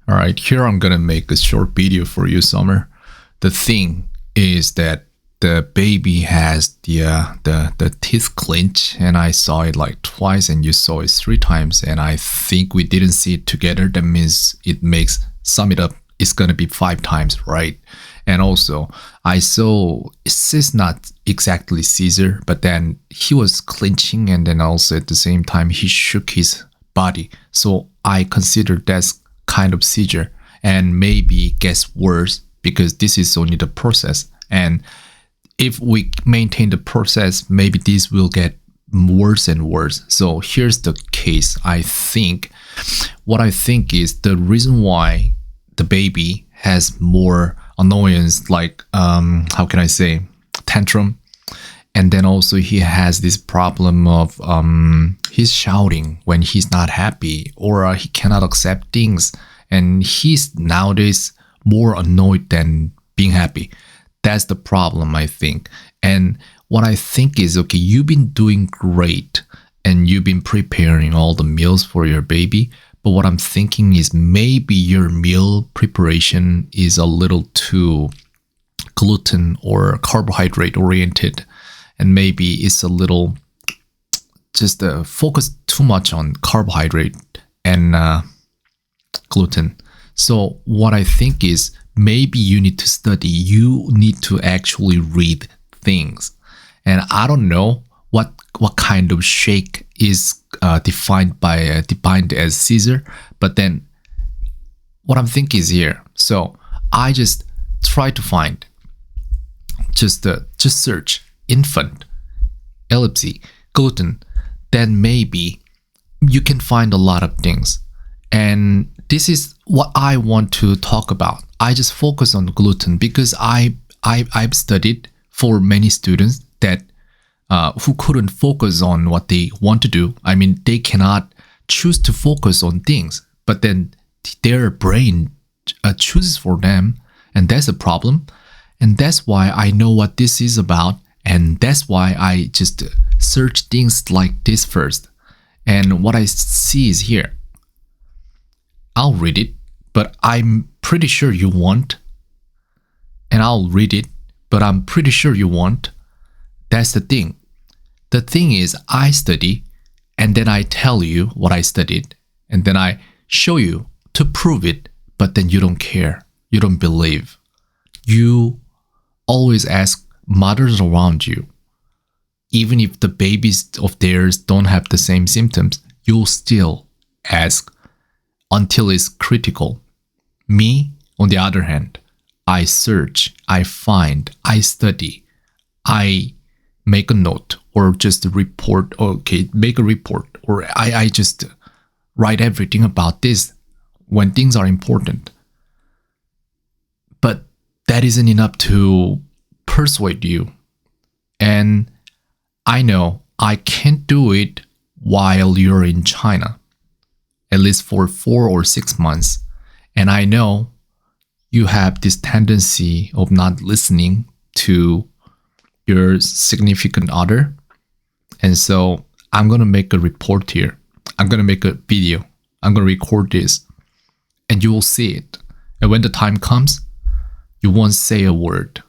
All right, here I'm gonna make a short video for you, Summer. The thing is that the baby has the teeth clench, and I saw it like twice, and you saw it 3 times, and I think we didn't see it together. That means it makes sum it up. It's gonna be 5 times, right? And also, I saw it's not exactly seizure, but then he was clenching, and then also at the same time he shook his body. So I consider that's kind of seizure, and maybe it gets worse because this is only the process. And if we maintain the process, maybe this will get worse and worse. So here's the case. What I think is the reason why the baby has more annoyance, like how can I say, tantrum, and then also he has this problem of he's shouting when he's not happy, or he cannot accept things, and he's nowadays more annoyed than being happy. That's the problem, I think. And what I think is, okay, you've been doing great and you've been preparing all the meals for your baby, but what I'm thinking is maybe your meal preparation is a little too gluten or carbohydrate oriented, and maybe it's a little just focus too much on carbohydrate and gluten. So what I think is maybe you need to study. You need to actually read things. And I don't know what kind of shake is defined as Caesar, but then what I'm thinking is here. So I just try to find, just search infant, epilepsy, gluten. Then maybe you can find a lot of things. And this is what I want to talk about. I just focus on gluten because I've studied for many students that who couldn't focus on what they want to do. I mean, they cannot choose to focus on things, but then their brain chooses for them, and that's a problem. And that's why I know what this is about, and that's why I just search things like this first. And what I see is here. I'll read it, but I'm pretty sure you won't. And I'll read it, but I'm pretty sure you won't. That's the thing. The thing is, I study, and then I tell you what I studied, and then I show you to prove it, but then you don't care. You don't believe. You always ask mothers around you. Even if the babies of theirs don't have the same symptoms, you'll still ask until it's critical. Me, on the other hand, I search, I find, I study, I make a note, or just a report, make a report, or I just write everything about this when things are important. But that isn't enough to persuade you. And I know I can't do it while you're in China, at least for 4 or 6 months. And I know you have this tendency of not listening to your significant other. And so I'm going to make a report here. I'm going to make a video. I'm going to record this, and you will see it. And when the time comes, you won't say a word.